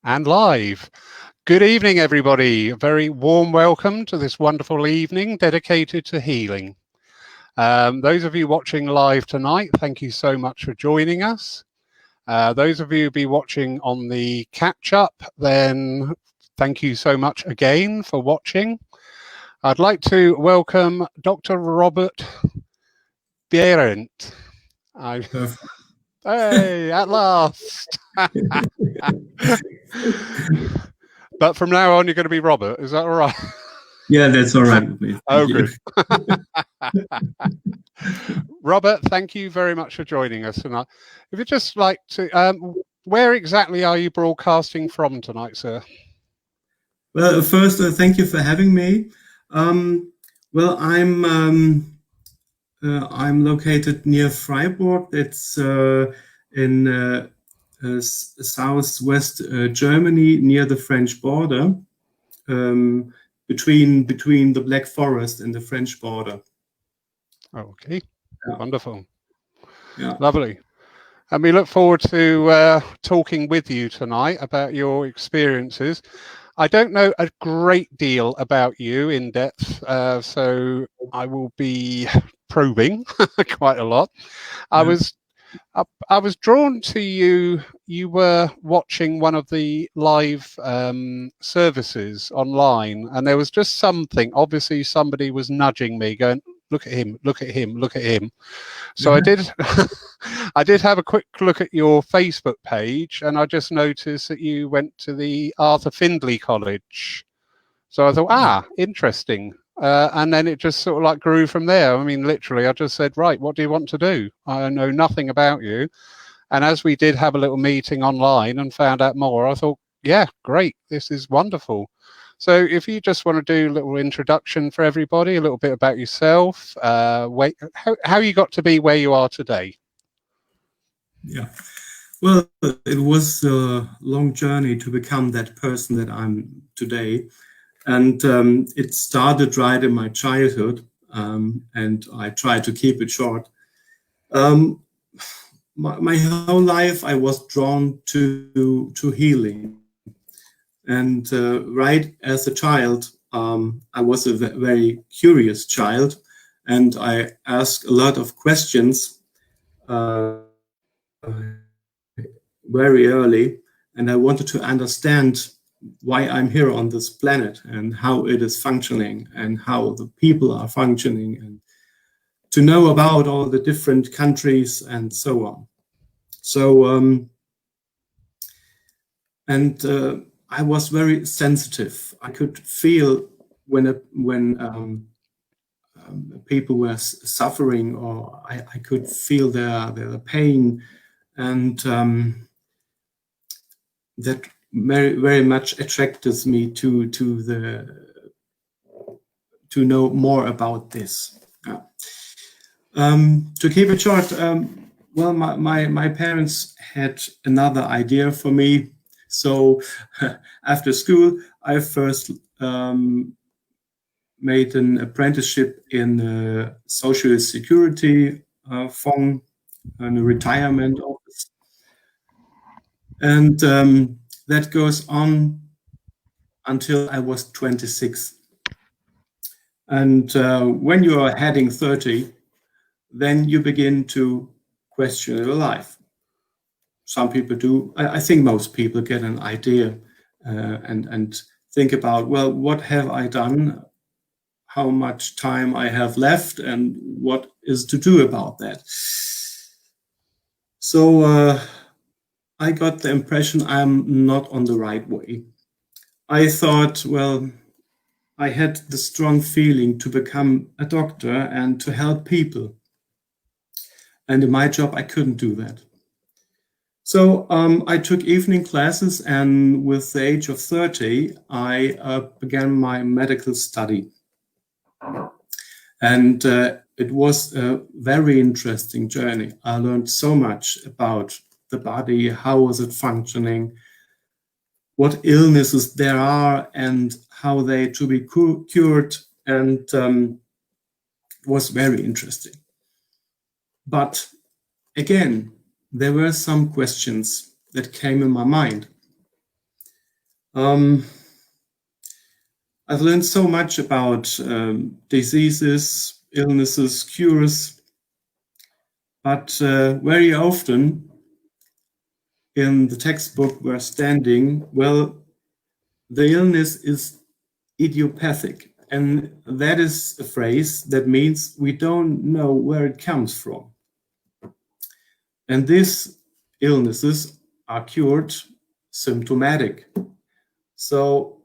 And live. Good evening, everybody. A very warm welcome to this wonderful evening dedicated to healing. Those of you watching live tonight, thank you so much for joining us. Those of you who be watching on the catch-up, then thank you so much again for watching. I'd like to welcome Dr. Robert Behrendt. Hey, at last. But from now on, you're going to be Robert. Is that all right? Yeah, that's all right with me. Oh, good. Robert, thank you very much for joining us tonight. If you'd just like to, where exactly are you broadcasting from tonight, sir? Well, first, thank you for having me. Well, I'm located near Freiburg. It's in southwest Germany, near the French border, between the Black Forest and the French border. Okay, Yeah. Wonderful. Yeah. Lovely. And we look forward to talking with you tonight about your experiences. I don't know a great deal about you in depth, so I will be probing quite a lot. I was drawn to you. You were watching one of the live services online, and there was just something. Obviously, somebody was nudging me, going, "Look at him! Look at him! Look at him!" So I did. I did have a quick look at your Facebook page, and I just noticed that you went to the Arthur Findlay College. So I thought, interesting. And then it just sort of like grew from there. I mean, literally, I just said, right, what do you want to do? I know nothing about you. And as we did have a little meeting online and found out more, I thought, yeah, great. This is wonderful. So if you just want to do a little introduction for everybody, a little bit about yourself, how you got to be where you are today. Yeah. Well, it was a long journey to become that person that I'm today. And it started right in my childhood, and I try to keep it short. My whole life, I was drawn to healing. And right as a child, I was a very curious child, and I asked a lot of questions very early, and I wanted to understand why I'm here on this planet and how it is functioning and how the people are functioning, and to know about all the different countries and so on. So, I was very sensitive. I could feel when people were suffering, or I could feel their pain, and that very much attracted me to know more about this. Yeah. To keep it short, well, my parents had another idea for me. So after school, I first made an apprenticeship in Social Security fund, in a retirement office. And that goes on until I was 26. And when you are heading 30, then you begin to question your life. Some people do. I think most people get an idea and think about, well, what have I done? How much time I have left, and what is to do about that? So I got the impression I'm not on the right way. I thought, well, I had the strong feeling to become a doctor and to help people. And in my job, I couldn't do that. So I took evening classes, and with the age of 30, I began my medical study. And it was a very interesting journey. I learned so much about the body, how is it functioning, what illnesses there are, and how they to be cured, and was very interesting. But again, there were some questions that came in my mind. I've learned so much about diseases, illnesses, cures, but very often in the textbook we're standing, well, the illness is idiopathic. And that is a phrase that means we don't know where it comes from. And these illnesses are cured symptomatic. So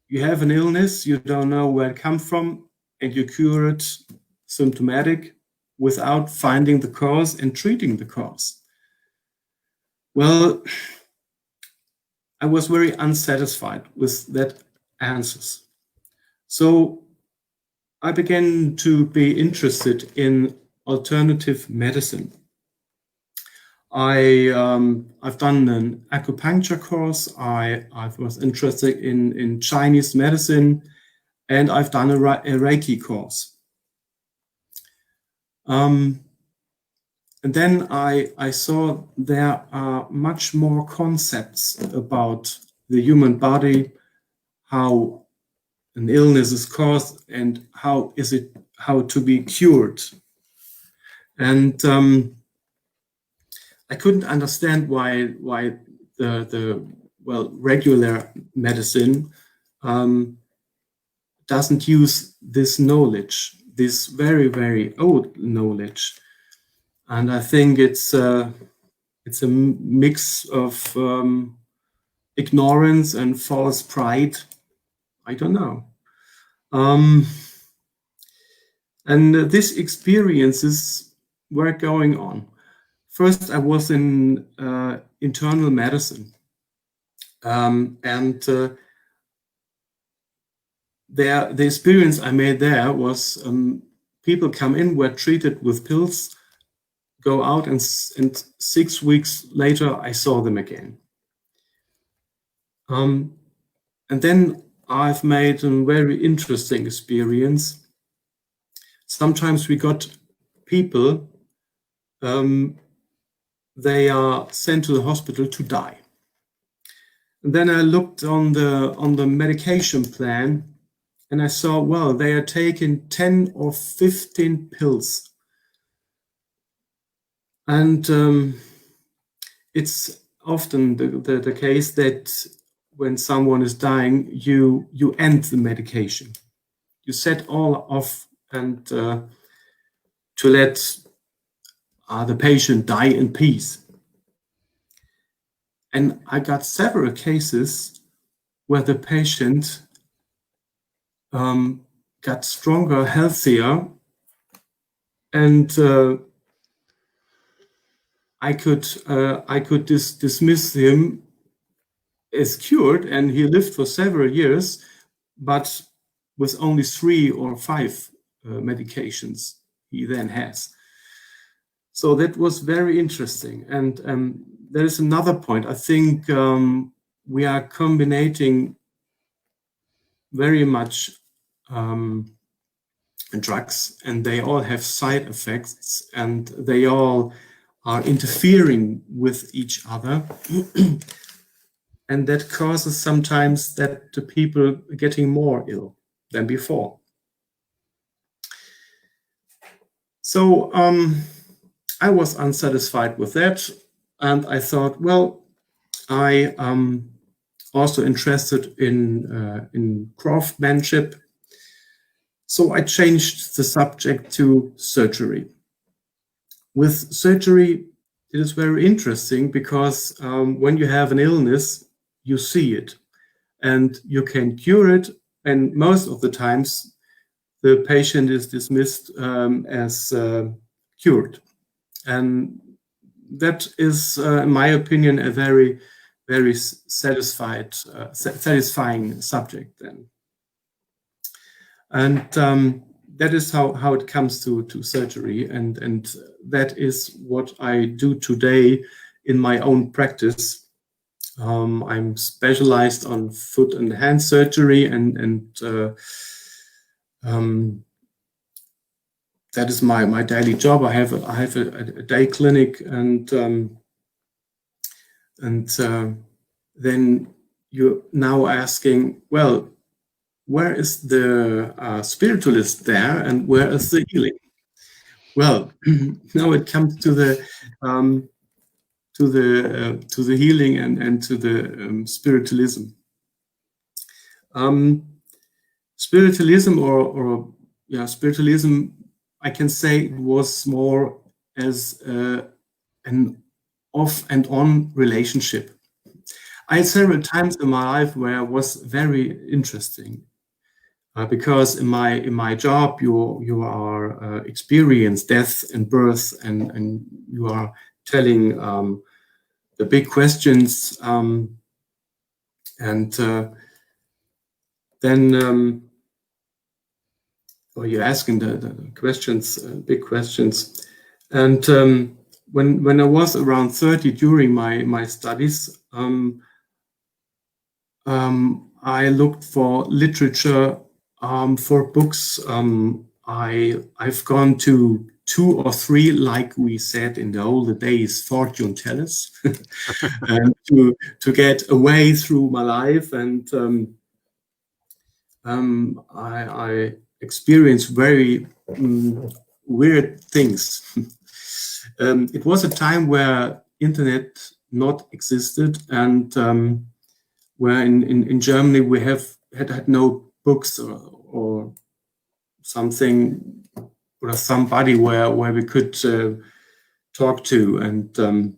you have an illness, you don't know where it comes from, and you cure it symptomatic without finding the cause and treating the cause. Well, I was very unsatisfied with that answers. So I began to be interested in alternative medicine. I've done an acupuncture course. I was interested in Chinese medicine, and I've done a Reiki course. And then I saw there are much more concepts about the human body, how an illness is caused, and how to be cured. And I couldn't understand why the regular medicine doesn't use this knowledge, this very, very old knowledge. And I think it's a mix of ignorance and false pride. I don't know. And these experiences were going on. First, I was in internal medicine, and the experience I made there was people come in, were treated with pills, go out, and 6 weeks later I saw them again. And then I've made a very interesting experience. Sometimes we got people, they are sent to the hospital to die. And then I looked on the medication plan, and I saw, well, they are taking 10 or 15 pills. And it's often the case that when someone is dying, you end the medication. You set all off and to let the patient die in peace. And I got several cases where the patient got stronger, healthier, and I could dismiss him as cured, and he lived for several years, but with only 3 or 5 medications he then has. So that was very interesting. And there is another point. I think we are combining very much drugs, and they all have side effects, and they all are interfering with each other. And that causes sometimes that the people are getting more ill than before. So I was unsatisfied with that, and I thought, well, I am also interested in craftsmanship. So I changed the subject to surgery. With surgery, it is very interesting because when you have an illness, you see it and you can cure it. And most of the times, the patient is dismissed as cured. And that is, in my opinion, a very, very satisfying subject then. And that is how it comes to surgery, and that is what I do today in my own practice. I'm specialized on foot and hand surgery, and that is my daily job. I have a day clinic, and then you're now asking, well, where is the spiritualist there, and where is the healing? Well, now it comes to the healing and to the spiritualism. Spiritualism or spiritualism, I can say it was more as an off and on relationship. I had several times in my life where it was very interesting, because in my job you are experience death and birth, and you are telling the big questions, and then or you're asking the questions, big questions, and when I was around 30 during my studies, I looked for literature, for books. I've gone to 2 or 3, like we said in the older days, fortune tellers, and to get a way through my life. And I experienced very weird things. It was a time where internet not existed, and where in Germany we had no books or something, or somebody where we could talk to. And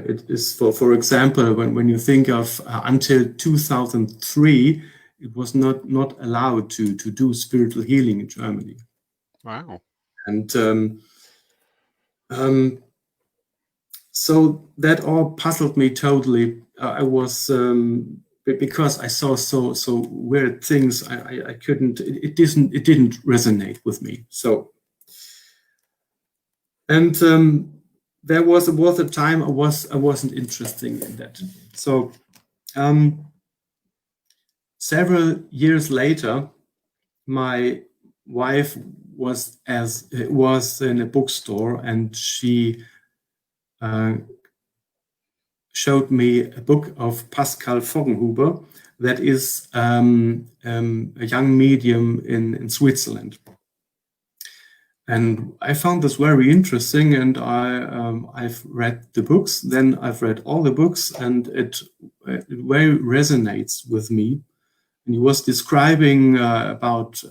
it is, for example, when you think of until 2003, it was not allowed to do spiritual healing in Germany. Wow. And so that all puzzled me totally. I was because I saw so weird things. I couldn't. It didn't resonate with me. So, and there was a time I wasn't interested in that. So, several years later, my wife was in a bookstore, and she showed me a book of Pascal Voggenhuber, that is a young medium in Switzerland. And I found this very interesting, and I've read the books. Then I've read all the books, and it very resonates with me. And he was describing about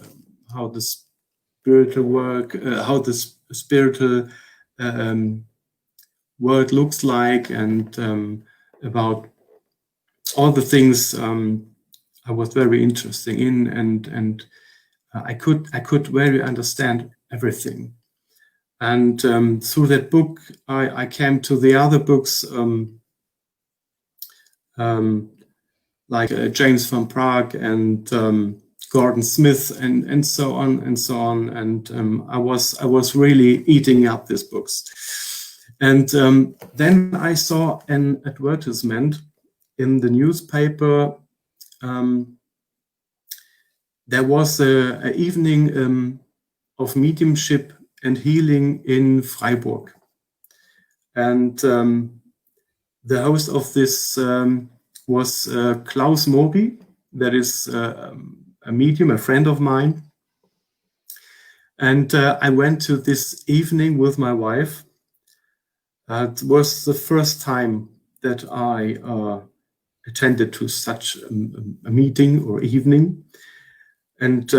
how the spiritual work, how the spiritual world looks like, and about all the things I was very interested in, and I could very understand everything. And through that book, I came to the other books, like James van Praagh and Gordon Smith, and so on and so on. And I was really eating up these books. And then I saw an advertisement in the newspaper. There was an evening of mediumship and healing in Freiburg. And the host of this was Klaus Mori, that is a medium, a friend of mine. And I went to this evening with my wife. It was the first time that I attended to such a meeting or evening. And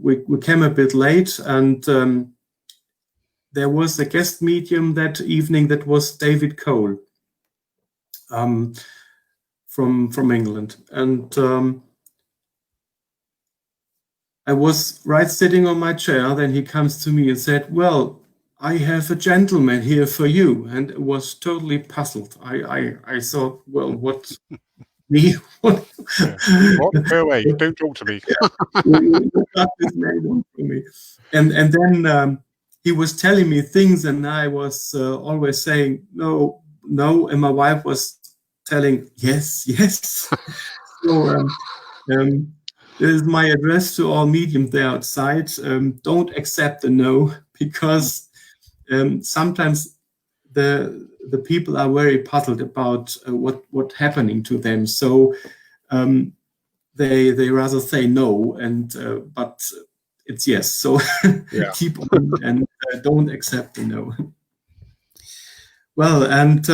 we came a bit late, and there was a guest medium that evening that was David Cole from England. And I was right sitting on my chair. Then he comes to me and said, "Well, I have a gentleman here for you," and was totally puzzled. I thought, well, what me? What? What? Go away! Don't talk to me. Got this name on for me. And then he was telling me things, and I was always saying no, and my wife was telling yes. So this is my address to all mediums there outside. Don't accept a no, because sometimes the people are very puzzled about what happening to them. So they rather say no, and but it's yes. So Yeah. keep on and don't accept the no. Well, and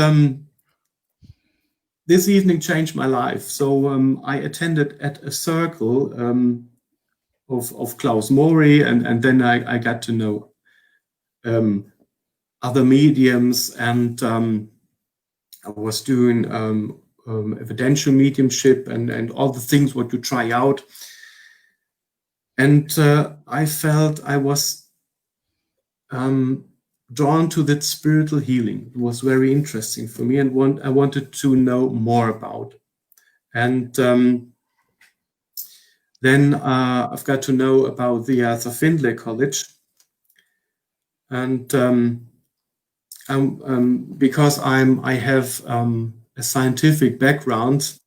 this evening changed my life. So I attended at a circle of Klaus Mori, and then I got to know other mediums, and I was doing evidential mediumship and all the things what you try out. And I felt I was drawn to that spiritual healing. It was very interesting for me, and I wanted to know more about. And then I've got to know about the Arthur Findlay College. And because I have a scientific background,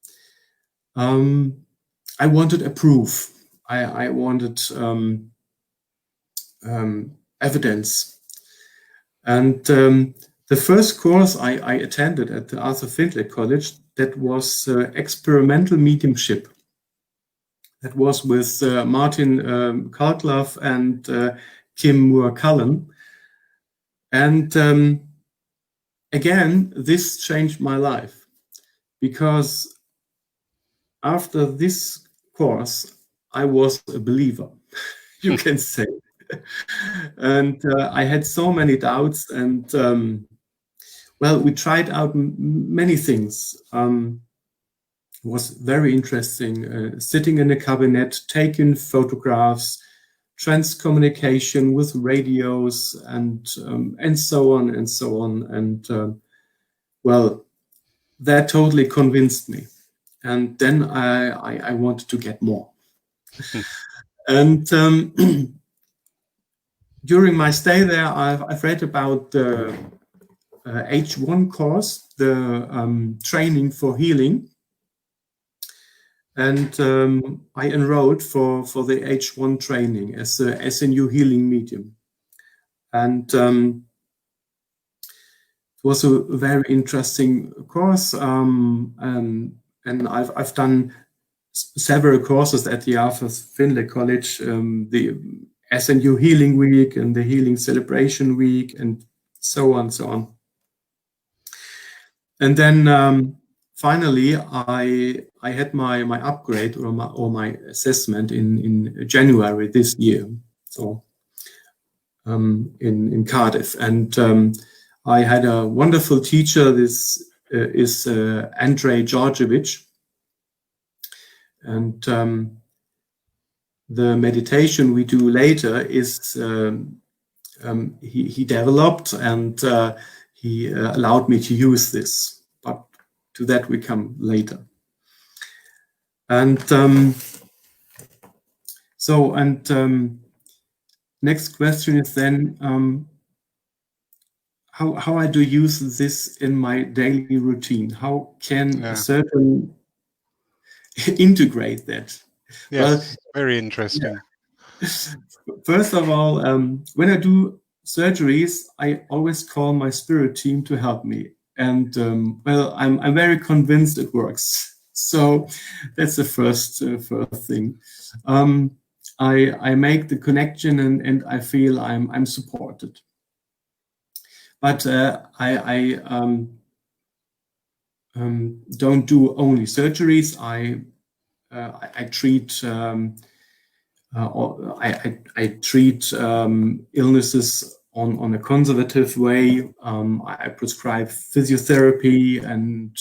I wanted a proof. I wanted evidence. And the first course I attended at the Arthur Findlay College, that was experimental mediumship. That was with Martin Karlov and Kim Moore-Cullen. And again, this changed my life, because after this course, I was a believer, you can say. And I had so many doubts, and well, we tried out many things. It was very interesting, sitting in a cabinet, taking photographs, transcommunication with radios, and so on and so on. And well, that totally convinced me. And then I wanted to get more. And during my stay there, I've read about the H1 course, the training for healing. And I enrolled for the H1 training as a new healing medium. And it was a very interesting course. And I've done several courses at the Arthur Findlay College, the SNU Healing Week and the Healing Celebration Week, and so on, so on. And then finally, I had my upgrade or my assessment in January this year, so in Cardiff, and I had a wonderful teacher. This is Andrei Georgievich, and the meditation we do later is he developed, and he allowed me to use this, but to that we come later. And next question is then how I do use this in my daily routine. How can a surgeon integrate that? Yes, very interesting. Yeah. First of all, when I do surgeries, I always call my spirit team to help me, and well, I'm very convinced it works. So that's the first thing. I make the connection, and I feel I'm supported. But I don't do only surgeries. I treat I treat illnesses on a conservative way. I prescribe physiotherapy and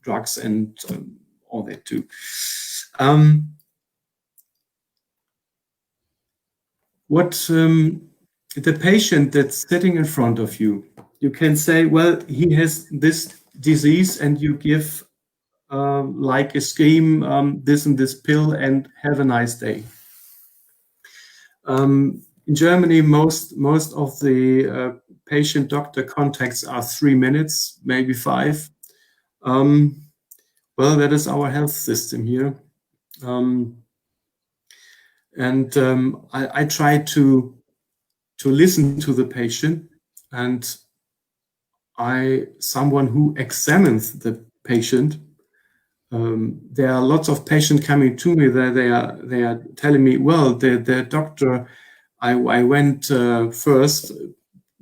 drugs and all that too. What the patient that's sitting in front of you, you can say, well, he has this disease, and you give like a scheme, this and this pill, and have a nice day. In Germany, most of the patient-doctor contacts are 3 minutes, maybe 5. Well, that is our health system here. I try to listen to the patient, and someone who examines the patient. There are lots of patients coming to me that they are telling me, well, the doctor I went first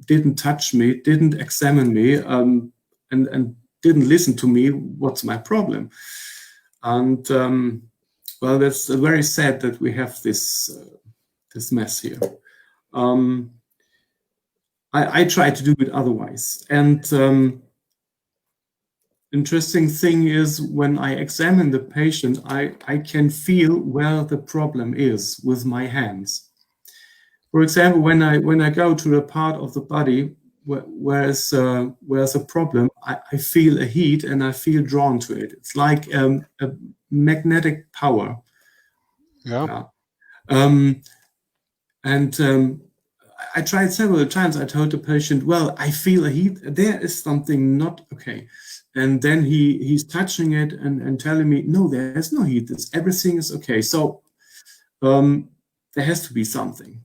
didn't touch me, didn't examine me, and didn't listen to me. What's my problem? And well, that's very sad that we have this mess here. I try to do it otherwise. And interesting thing is, when I examine the patient, I can feel where the problem is with my hands. For example, when I go to the part of the body where's a problem, I feel a heat and I feel drawn to it. It's like a magnetic power. Yeah. I tried several times. I told the patient, well, I feel a heat. There is something not okay. And then he's touching it and telling me, no, there's no heat. Everything is okay. So there has to be something.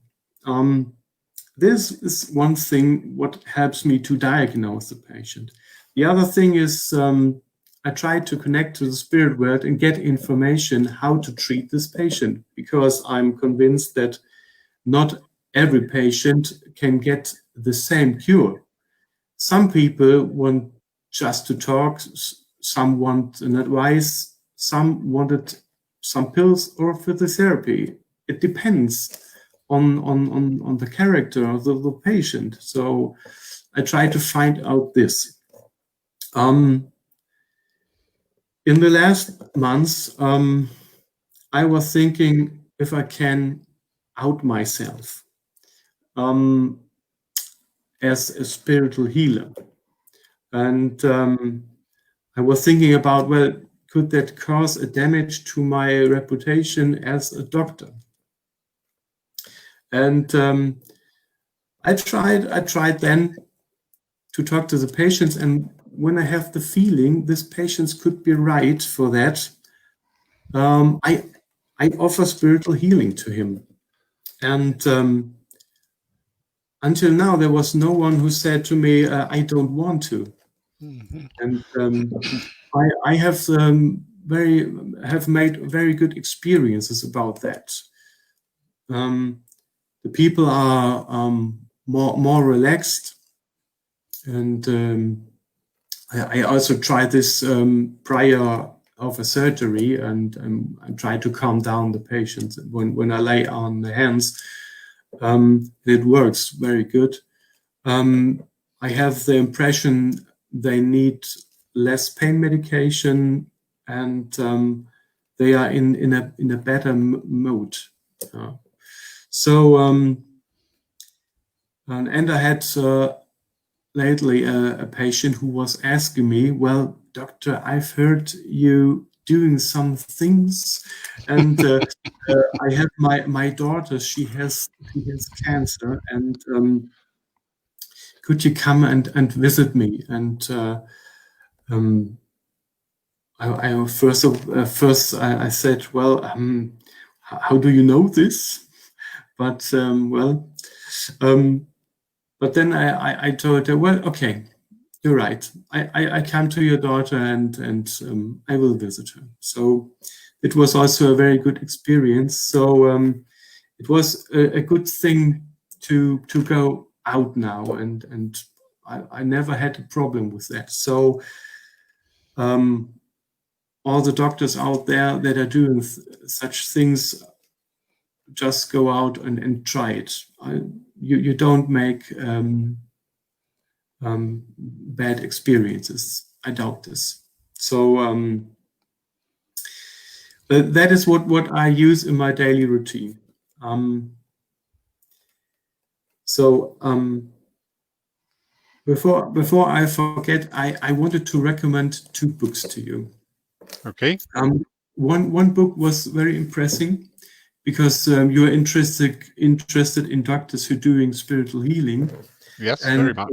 This is one thing what helps me to diagnose the patient. The other thing is I try to connect to the spirit world and get information how to treat this patient, because I'm convinced that not every patient can get the same cure. Some people want just to talk, some want an advice, some wanted some pills or physiotherapy. It depends on the character of the patient. So I try to find out this. In the last months, I was thinking if I can out myself as a spiritual healer. And I was thinking about, well, could that cause a damage to my reputation as a doctor? And I tried then to talk to the patients, and when I have the feeling this patients could be right for that, I offer spiritual healing to him. And until now, there was no one who said to me, I don't want to. Mm-hmm. And I have made very good experiences about that. The people are more relaxed, and I also tried this prior of a surgery, and I try to calm down the patients when I lay on the hands. It works very good. I have the impression they need less pain medication, and they are in a better mood. So and I had lately a patient who was asking me, well, doctor, I've heard you doing some things, and I have my daughter, she has cancer, and could you come and visit me? And I first I said, well, how do you know this? But but then I told her, well, okay, you're right. I come to your daughter and I will visit her. So it was also a very good experience. So it was a good thing to go out now, and I never had a problem with that. So all the doctors out there that are doing such things, just go out and try it. You don't make bad experiences. I doubt this. So that is what I use in my daily routine. Before I forget, I wanted to recommend 2 books to you. Okay. One book was very impressive, because you are interested in doctors who are doing spiritual healing. Yes, and very much.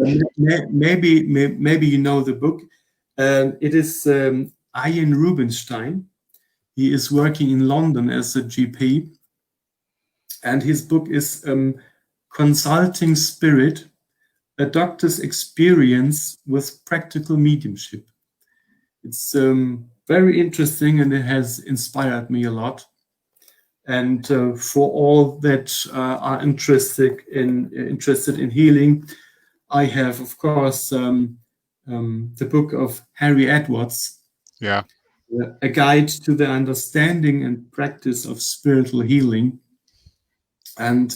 Maybe you know the book. It is Ian Rubinstein. He is working in London as a GP, and his book is Consulting Spirit, a doctor's experience with practical mediumship. It's very interesting, and it has inspired me a lot. And for all that are interested in healing, I have, of course, the book of Harry Edwards, Yeah. A Guide to the Understanding and Practice of Spiritual Healing. And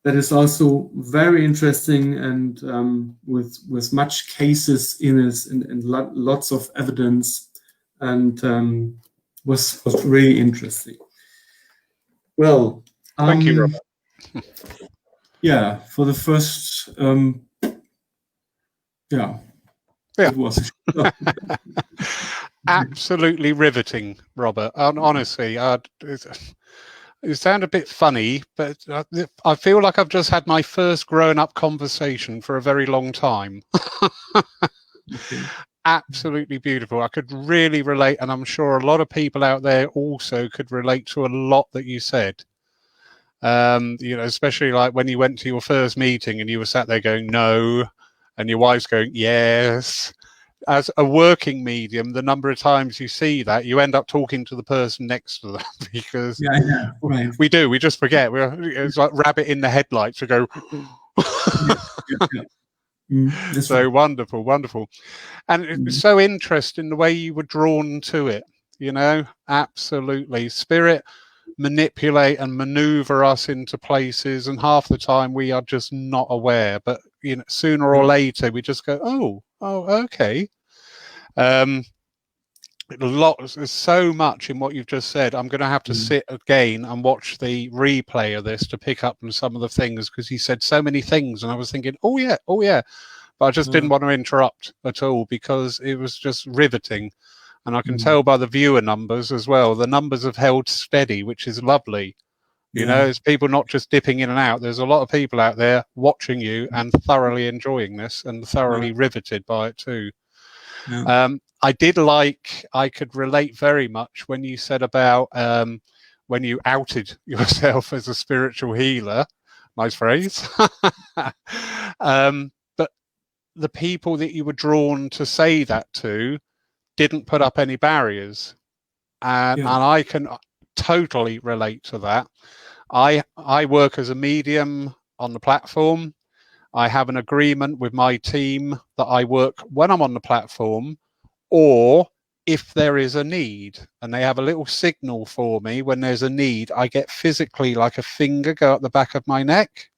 that is also very interesting, and with much cases in it, and lots of evidence, and was really interesting. Well, Thank you, Robert. Yeah, for the first, Yeah. it was. Absolutely riveting, Robert. Honestly, it sounds a bit funny, but I feel like I've just had my first grown-up conversation for a very long time. Okay. Absolutely beautiful. I could really relate, and I'm sure a lot of people out there also could relate to a lot that you said. You know, especially like when you went to your first meeting and you were sat there going, no, and your wife's going, yes. As a working medium, the number of times you see that, you end up talking to the person next to them because Yeah, right. we just forget. It's like rabbit in the headlights. We go, so right. wonderful, wonderful. And it's so interesting the way you were drawn to it, you know, absolutely. Spirit manipulate and maneuver us into places, and half the time we are just not aware, but you know, sooner or later we just go, oh, okay. There's so much in what you've just said. I'm going to have to sit again and watch the replay of this to pick up on some of the things, because he said so many things and I was thinking, oh yeah, but I just didn't want to interrupt at all because it was just riveting. And I can tell by the viewer numbers as well, the numbers have held steady, which is lovely. You know, it's people not just dipping in and out. There's a lot of people out there watching you and thoroughly enjoying this and thoroughly riveted by it too. I could relate very much when you said about when you outed yourself as a spiritual healer. Nice phrase. But the people that you were drawn to say that to didn't put up any barriers, and I can totally relate to that. I work as a medium on the platform. I have an agreement with my team that I work when I'm on the platform, or if there is a need, and they have a little signal for me when there's a need. I get physically like a finger go up the back of my neck.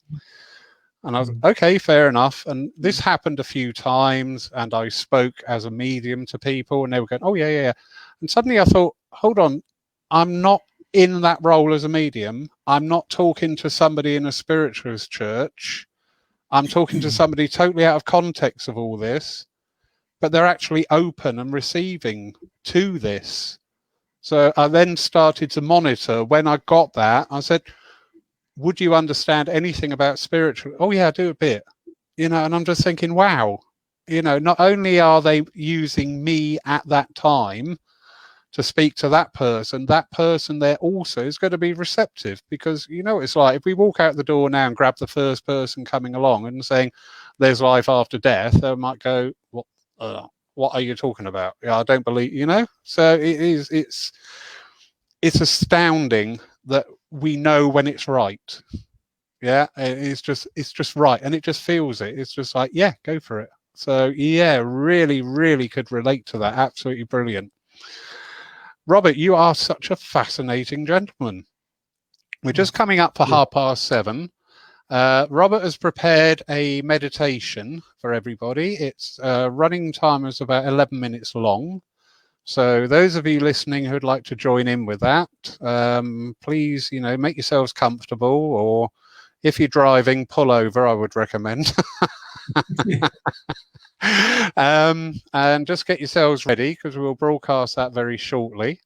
And I was, okay, fair enough. And this happened a few times, and I spoke as a medium to people, and they were going, oh, yeah. And suddenly I thought, hold on, I'm not in that role as a medium. I'm not talking to somebody in a spiritualist church. I'm talking to somebody totally out of context of all this, but they're actually open and receiving to this. So I then started to monitor. When I got that, I said, would you understand anything about spiritual? Oh yeah, I do a bit, you know. And I'm just thinking, wow, you know, not only are they using me at that time to speak to that person there also is going to be receptive, because you know, it's like if we walk out the door now and grab the first person coming along and saying there's life after death, they might go, what are you talking about? Yeah, I don't believe, you know. So it's astounding that we know when it's right. Yeah, it's just right, and it just feels it. It's just like, yeah, go for it. So yeah, really could relate to that. Absolutely brilliant. Robert, you are such a fascinating gentleman. We're just coming up for 7:30. Robert has prepared a meditation for everybody. Its running time is about 11 minutes long. So those of you listening who'd like to join in with that, please, you know, make yourselves comfortable, or if you're driving, pull over, I would recommend. And just get yourselves ready, because we'll broadcast that very shortly.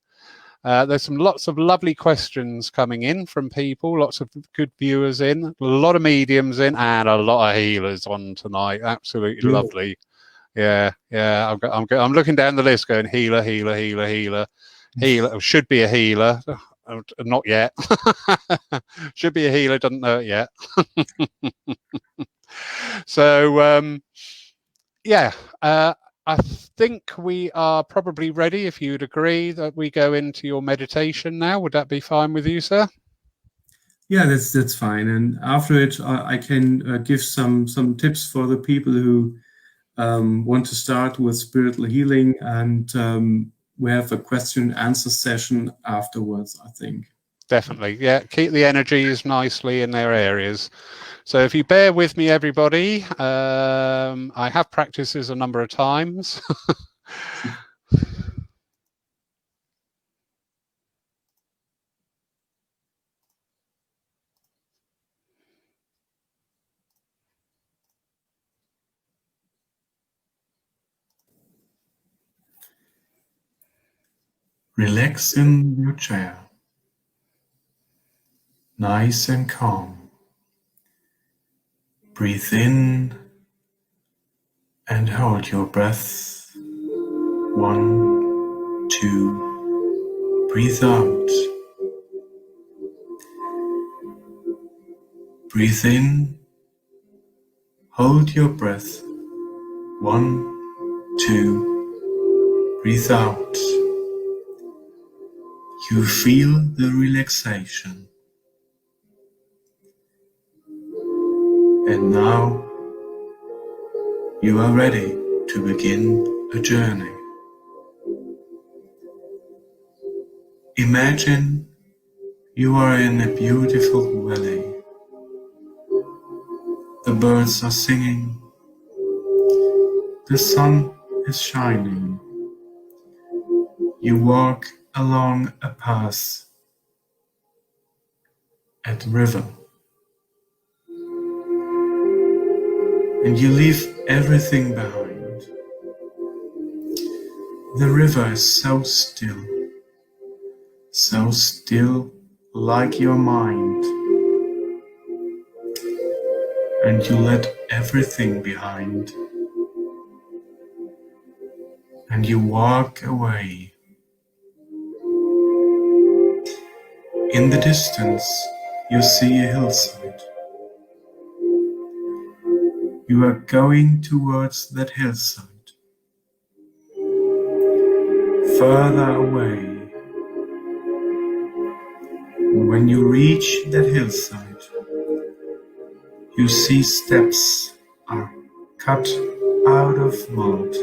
There's lots of lovely questions coming in from people, lots of good viewers in, a lot of mediums in, and a lot of healers on tonight. Absolutely lovely. Yeah. I'm looking down the list going healer. Should be a healer. Not yet. Should be a healer. Doesn't know it yet. So yeah, I think we are probably ready, if you'd agree, that we go into your meditation now. Would that be fine with you, sir? Yeah, that's fine. And after it, I can give some tips for the people who want to start with spiritual healing, and we have a question and answer session afterwards, I think. Definitely. Yeah, keep the energies nicely in their areas. So if you bear with me, everybody, I have practiced this a number of times. Relax in your chair, nice and calm. Breathe in and hold your breath. 1, 2, breathe out. Breathe in, hold your breath. 1, 2, breathe out. You feel the relaxation. And now you are ready to begin a journey. Imagine you are in a beautiful valley. The birds are singing. The sun is shining. You walk along a path at the river. And you leave everything behind. The river is so still like your mind. And you let everything behind. And you walk away. In the distance, you see a hillside. You are going towards that hillside. Further away. When you reach that hillside, you see steps are cut out of mud.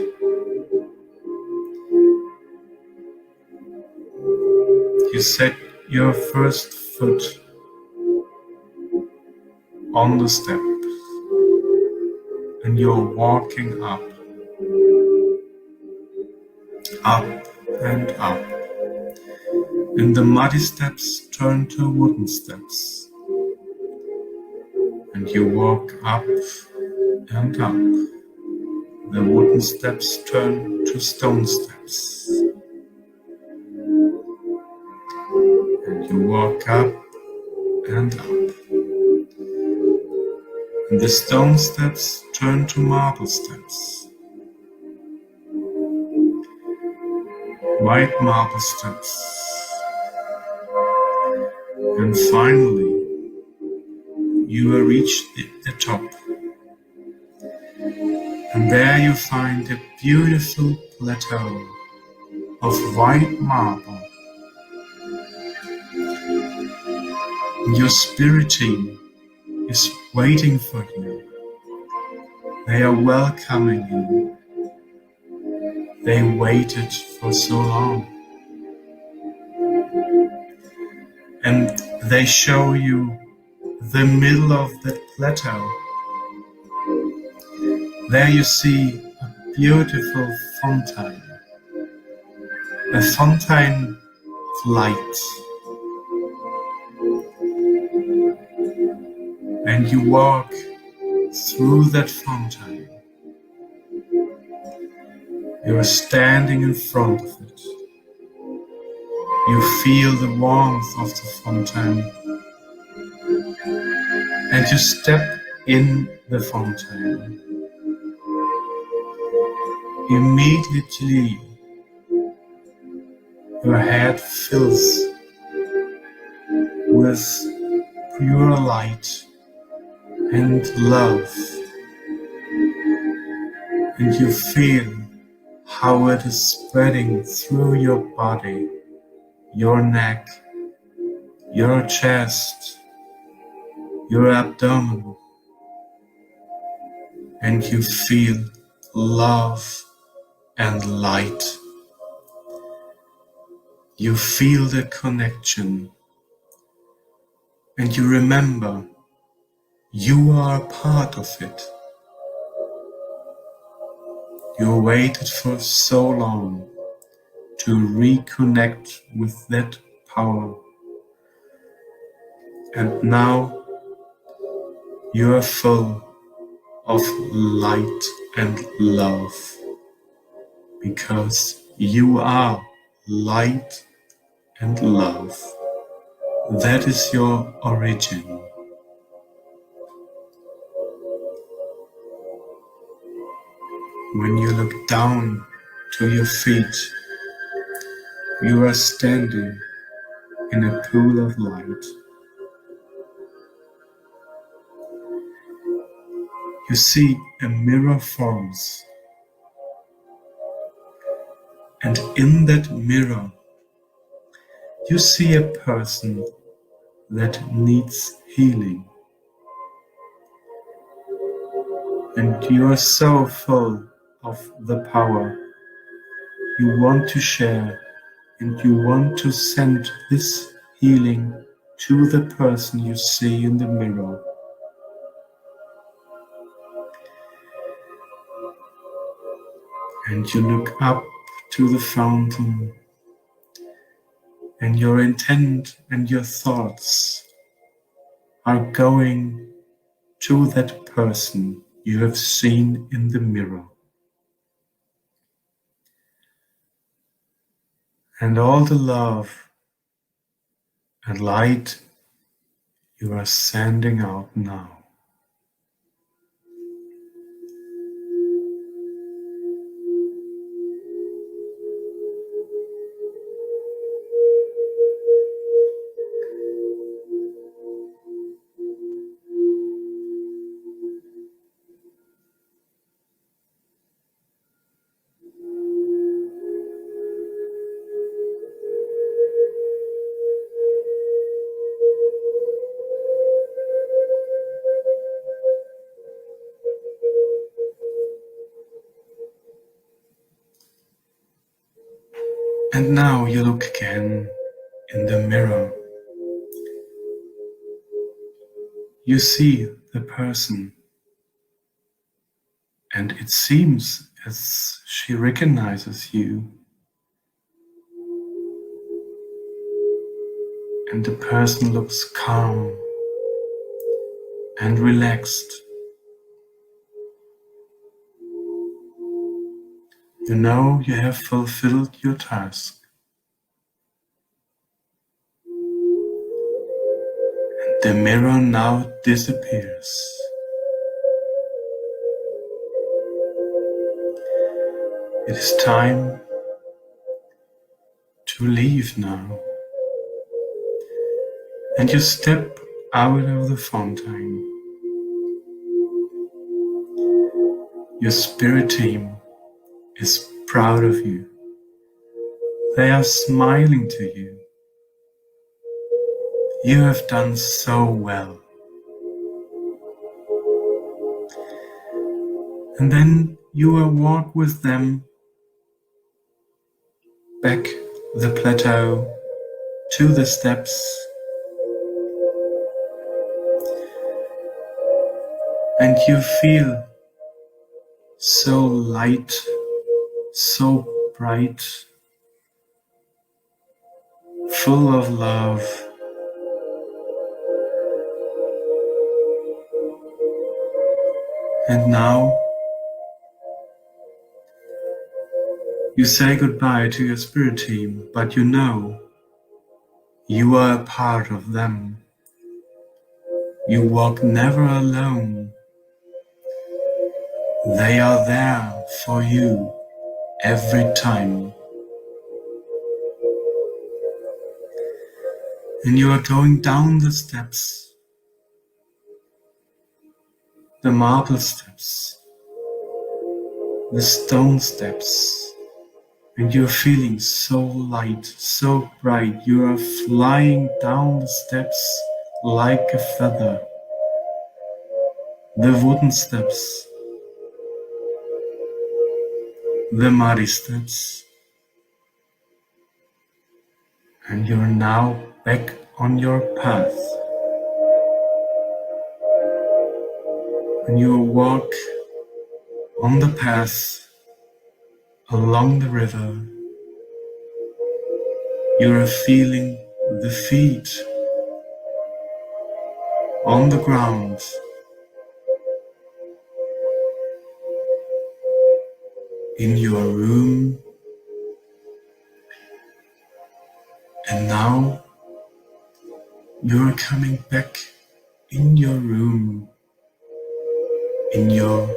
You set your first foot on the steps and you're walking up and up. And the muddy steps turn to wooden steps. And you walk up and up. The wooden steps turn to stone steps. And you walk up and up. And the stone steps turn to marble steps. White marble steps. And finally, you will reach the top. And there you find a beautiful plateau of white marble. And your spirit team is waiting for you. They are welcoming you. They waited for so long. And they show you the middle of that plateau. There you see a beautiful fountain. A fountain of light. And you walk through that fountain. You are standing in front of it. You feel the warmth of the fountain. And you step in the fountain. Immediately, your head fills with pure light and love. And you feel how it is spreading through your body, your neck, your chest, your abdomen, and you feel love and light. You feel the connection, and you remember you are a part of it. You waited for so long to reconnect with that power, and now you are full of light and love, because you are light and love. That is your origin. When you look down to your feet, you are standing in a pool of light. You see a mirror forms, and in that mirror you see a person that needs healing. And you are so full of the power you want to share, and you want to send this healing to the person you see in the mirror. And you look up to the fountain, and your intent and your thoughts are going to that person you have seen in the mirror. And all the love and light you are sending out now. And now you look again in the mirror. You see the person, and it seems as she recognizes you. And the person looks calm and relaxed. You know you have fulfilled your task. And the mirror now disappears. It is time to leave now. And you step out of the fountain. Your spirit team is proud of you. They are smiling to you. You have done so well. And then you will walk with them back the plateau to the steps. And you feel so light, so bright, full of love. And now you say goodbye to your spirit team, but you know you are a part of them. You walk never alone. They are there for you every time. And you are going down the steps, the marble steps, the stone steps, and you're feeling so light, so bright. You are flying down the steps like a feather. The wooden steps, the muddy steps, and you're now back on your path. And you walk on the path along the river. You're feeling the feet on the ground. In your room. And now you're coming back in your room, in your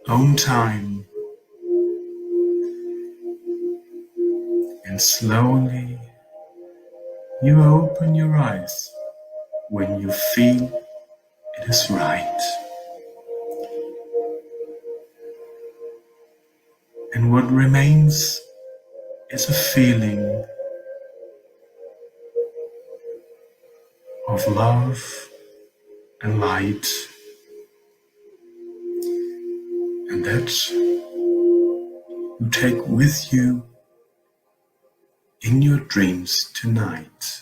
own time. And slowly you open your eyes when you feel it is right. And what remains is a feeling of love and light. And that you take with you in your dreams tonight.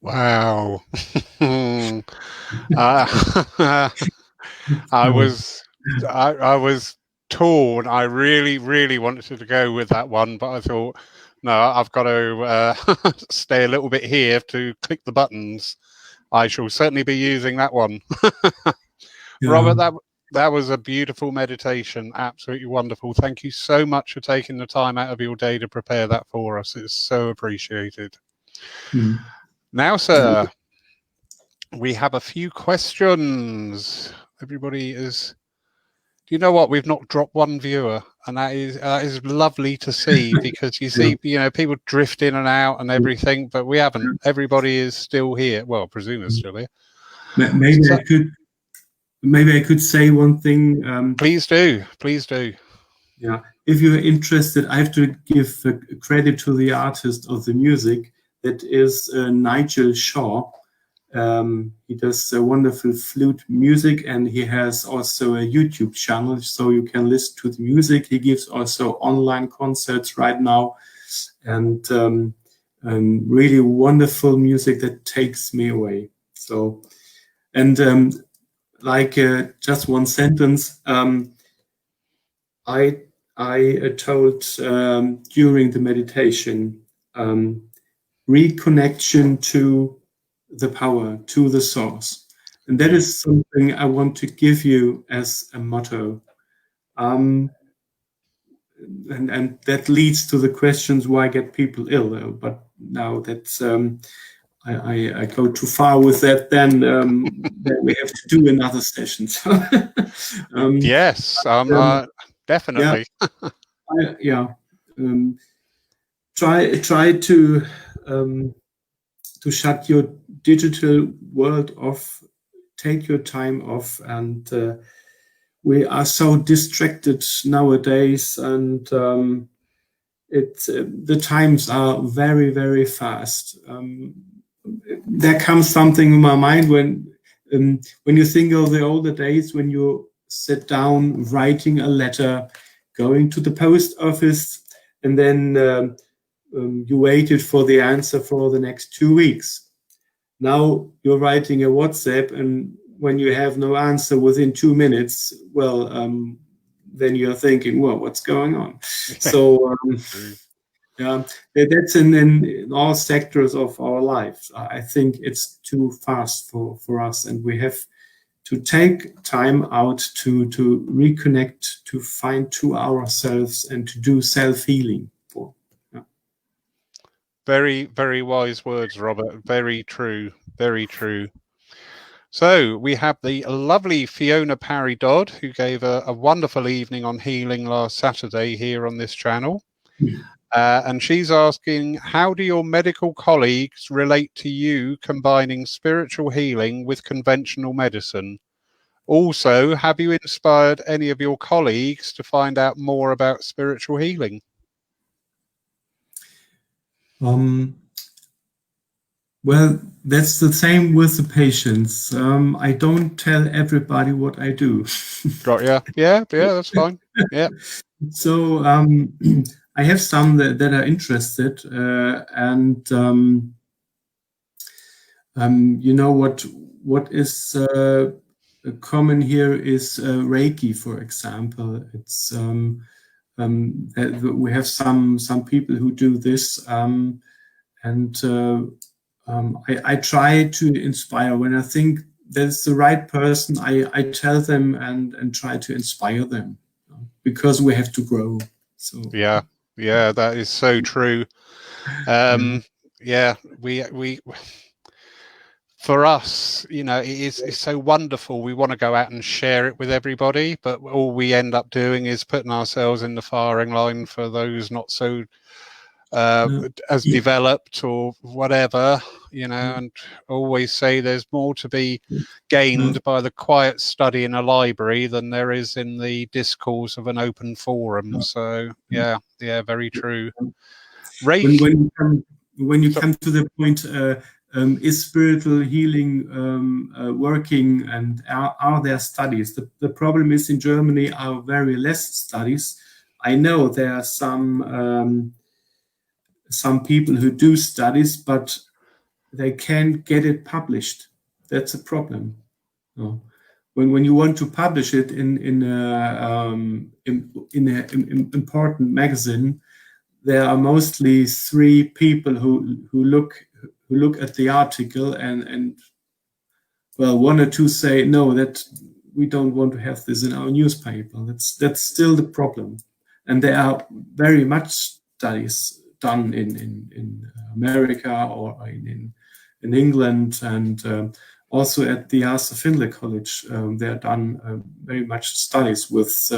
Wow. I was torn. I really wanted to go with that one, but I thought, no, I've got to stay a little bit here to click the buttons. I shall certainly be using that one. Yeah. Robert, that was a beautiful meditation. Absolutely wonderful. Thank you so much for taking the time out of your day to prepare that for us. It's so appreciated. Now, sir, we have a few questions. Everybody is... Do you know what? We've not dropped one viewer, and that is lovely to see, because you see, people drift in and out and everything, but we haven't. Everybody is still here. Well, I presume they're still here. Maybe I could say one thing. Please do. Please do. Yeah. If you're interested, I have to give credit to the artist of the music. That is Nigel Shaw. He does wonderful flute music, and he has also a YouTube channel, so you can listen to the music. He gives also online concerts right now, and really wonderful music that takes me away. So, and just one sentence, I told during the meditation, reconnection to the power, to the source. And that is something I want to give you as a motto. And that leads to the questions, why get people ill? But now that's, I go too far with that, then we have to do another session. Yes, definitely. Try to shut your digital world off, take your time off, and we are so distracted nowadays, and the times are very, very fast. There comes something in my mind when you think of the older days, when you sit down writing a letter, going to the post office, and then you waited for the answer for the next 2 weeks. Now you're writing a WhatsApp, and when you have no answer within 2 minutes, well, then you're thinking, well, what's going on? So, yeah, that's in all sectors of our lives. I think it's too fast for us, and we have to take time out to reconnect, to find to ourselves, and to do self-healing. Very, very wise words, Robert. Very true. Very true. So we have the lovely Fiona Parry Dodd, who gave a wonderful evening on healing last Saturday here on this channel. And she's asking, how do your medical colleagues relate to you combining spiritual healing with conventional medicine? Also, have you inspired any of your colleagues to find out more about spiritual healing? Well, that's the same with the patients. I don't tell everybody what I do. Got ya. Yeah, that's fine. Yeah. So I have some that are interested, and you know what is common here is Reiki, for example. It's we have some people who do this, and I try to inspire. When I think that's the right person, I tell them and try to inspire them, because we have to grow. So yeah, that is so true. Yeah, we for us, you know, it's so wonderful. We want to go out and share it with everybody, but all we end up doing is putting ourselves in the firing line for those not so as developed or whatever, you know, and always say there's more to be gained by the quiet study in a library than there is in the discourse of an open forum. So yeah, very true. When you come to the point, is spiritual healing working, and are there studies? The problem is, in Germany are very less studies. I know there are some people who do studies, but they can't get it published. That's a problem. When you want to publish it in an important magazine, there are mostly 3 people who look at the article, and well, 1 or 2 say no, that we don't want to have this in our newspaper. That's still the problem, and there are very much studies done in America or in England, and also at the Arthur Findlay College, they are done very much studies with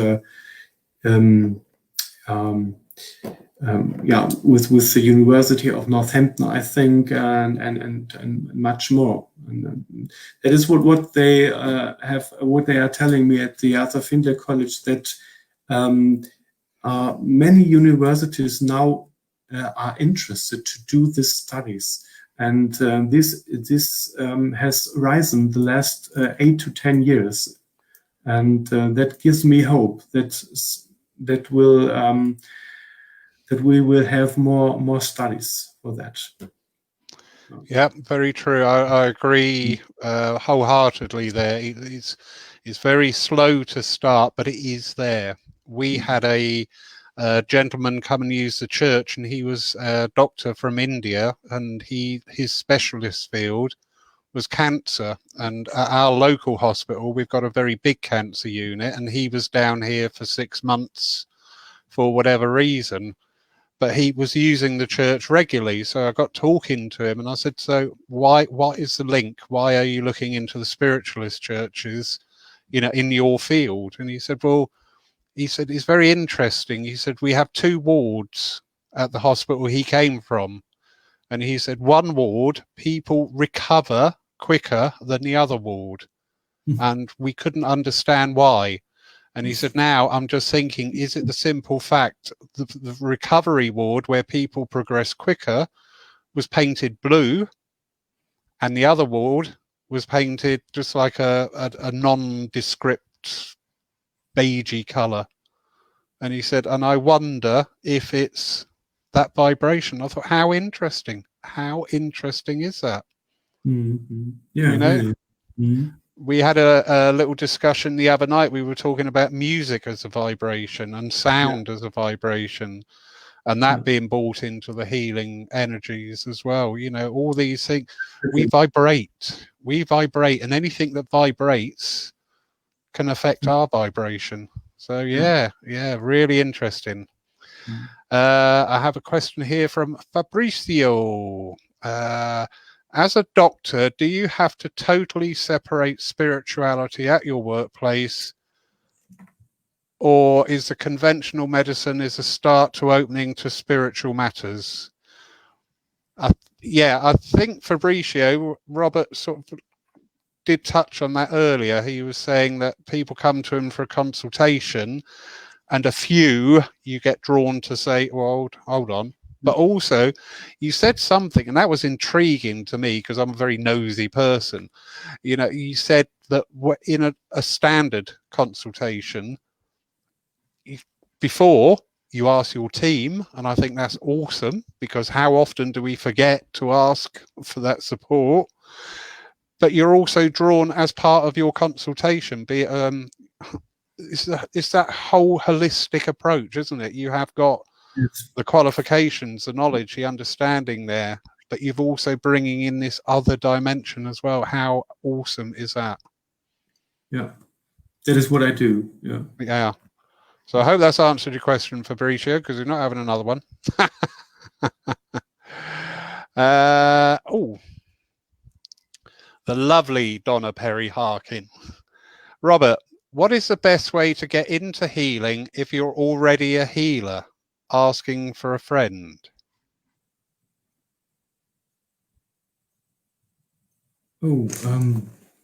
with the University of Northampton, I think, and much more. And that is what they what they are telling me at the Arthur Findlay College, that many universities now are interested to do these studies, and this has risen the last 8 to 10 years, and that gives me hope that we will have more studies for that. Yeah, very true. I agree wholeheartedly there. It's very slow to start, but it is there. We had a gentleman come and use the church, and he was a doctor from India, and his specialist field was cancer. And at our local hospital, we've got a very big cancer unit, and he was down here for 6 months for whatever reason. But he was using the church regularly, so I got talking to him, and I said, so what is the link? Why are you looking into the spiritualist churches, you know, in your field? And he said, well, it's very interesting. He said, we have 2 wards at the hospital he came from, and he said, one ward people recover quicker than the other ward, and we couldn't understand why. And he said, now I'm just thinking, is it the simple fact the recovery ward where people progress quicker was painted blue, and the other ward was painted just like a nondescript beigey colour? And he said, and I wonder if it's that vibration. I thought, how interesting. How interesting is that? Mm-hmm. Yeah, you know, really. Mm-hmm. We had a little discussion the other night. We were talking about music as a vibration and sound as a vibration, and that being brought into the healing energies as well. You know, all these things, we vibrate, and anything that vibrates can affect our vibration. So yeah, really interesting. I have a question here from Fabrizio. as a doctor, do you have to totally separate spirituality at your workplace, or is the conventional medicine is a start to opening to spiritual matters? I think Fabricio, Robert sort of did touch on that earlier. He was saying that people come to him for a consultation, and a few you get drawn to say, well, hold on. But also, you said something, and that was intriguing to me because I'm a very nosy person. You know, you said that in a standard consultation, before you ask your team, and I think that's awesome, because how often do we forget to ask for that support? But you're also drawn as part of your consultation, be it it's that whole holistic approach, isn't it? You have got the qualifications, the knowledge, the understanding there, but you've also bringing in this other dimension as well. How awesome is that? Yeah, that is what I do. Yeah. Yeah. So I hope that's answered your question, Fabricio, because we're not having another one. The lovely Donna Perry Harkin. Robert, what is the best way to get into healing if you're already a healer? Asking for a friend.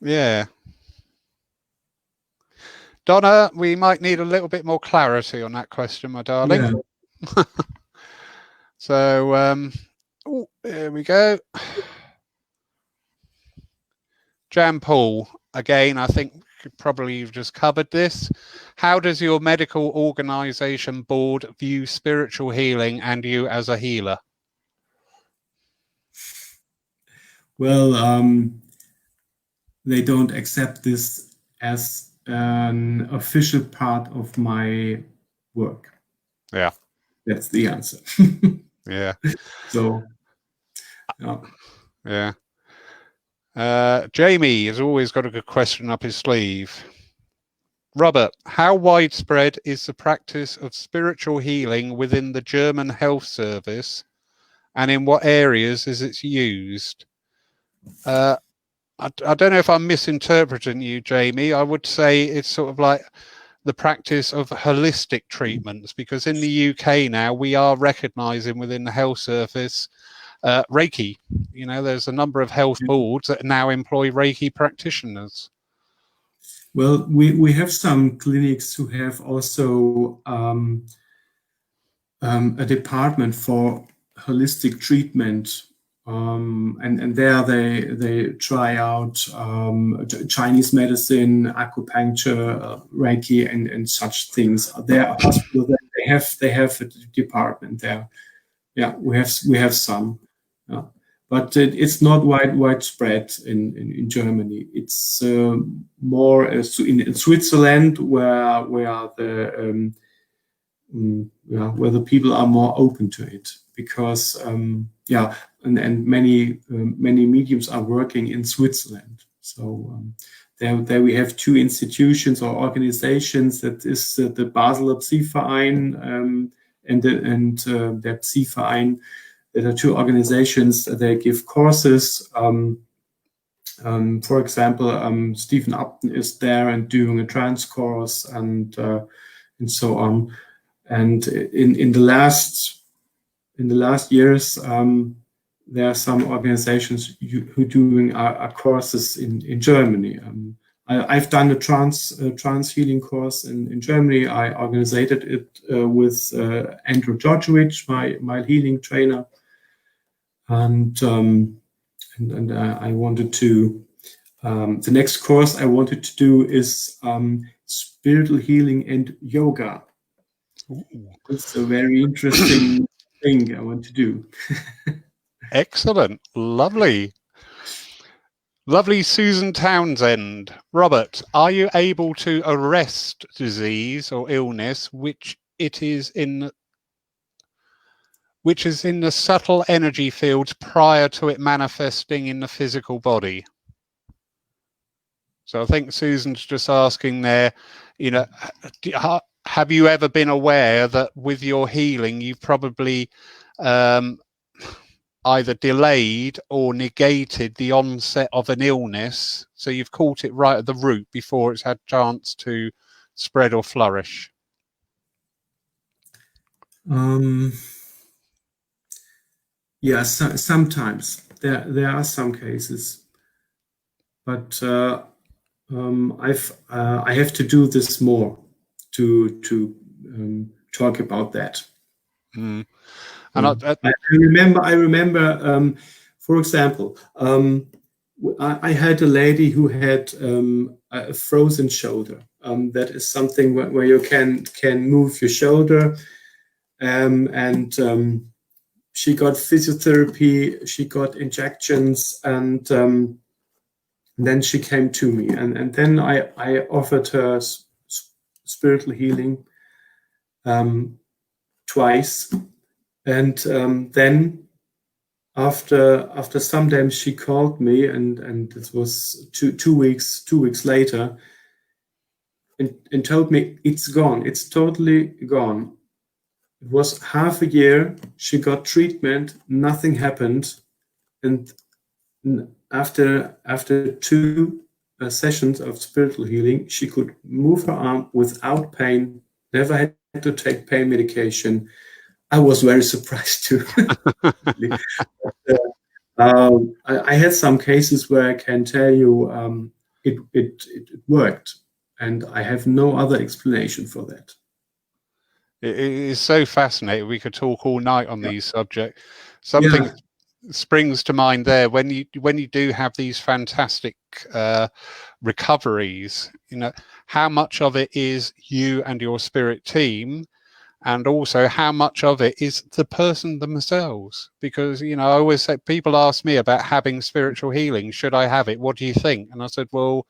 Yeah. Donna, we might need a little bit more clarity on that question, my darling. Yeah. So, there we go. Jan Paul, again, I think probably you've just covered this. How does your medical organization board view spiritual healing and you as a healer? Well, they don't accept this as an official part of my work. Yeah. That's the answer. Yeah. So, yeah. Jamie has always got a good question up his sleeve. Robert, how widespread is the practice of spiritual healing within the German health service, and in what areas is it used? I don't know if I'm misinterpreting you, Jamie. I would say it's sort of like the practice of holistic treatments, because in the UK now we are recognizing within the health service Reiki. You know, there's a number of health boards that now employ Reiki practitioners. Well, we have some clinics who have also a department for holistic treatment, and there they try out Chinese medicine, acupuncture, Reiki, and such things. There, they have a department there. Yeah, we have some. Yeah. But it's not widespread in Germany. It's more in Switzerland where the people are more open to it, because and many mediums are working in Switzerland. So there we have two institutions or organizations. That is the Basler Psi-Verein and der Psi-Verein. There are two organizations. They give courses. For example, Stephen Upton is there and doing a trance course, and so on. And in the last years, there are some organizations who doing courses in Germany. I've done a trance healing course in Germany. I organized it with Andrew Georgievich, my healing trainer. And I wanted to, the next course I wanted to do is spiritual healing and yoga. Ooh. It's a very interesting thing I want to do. Excellent. Lovely. Lovely Susan Townsend. Robert, are you able to arrest disease or illness which is in the subtle energy fields prior to it manifesting in the physical body? So I think Susan's just asking there, you know, have you ever been aware that with your healing, you've probably either delayed or negated the onset of an illness. So you've caught it right at the root before it's had chance to spread or flourish. Yeah, sometimes there are some cases, but I have to do this more to talk about that. And I remember, for example, I had a lady who had a frozen shoulder. That is something where you can move your shoulder, and she got physiotherapy, she got injections, and then she came to me, and then I offered her spiritual healing twice, and then after some time she called me, and it was two weeks later, and told me it's gone, it's totally gone. It was half a year. She got treatment. Nothing happened, and after 2 sessions of spiritual healing, she could move her arm without pain. Never had to take pain medication. I was very surprised too. I had some cases where I can tell you it worked, and I have no other explanation for that. It is so fascinating. We could talk all night on these subjects. Something springs to mind there when you do have these fantastic recoveries. You know, how much of it is you and your spirit team, and also how much of it is the person themselves? Because, you know, I always say, people ask me about having spiritual healing. Should I have it? What do you think? And I said, well,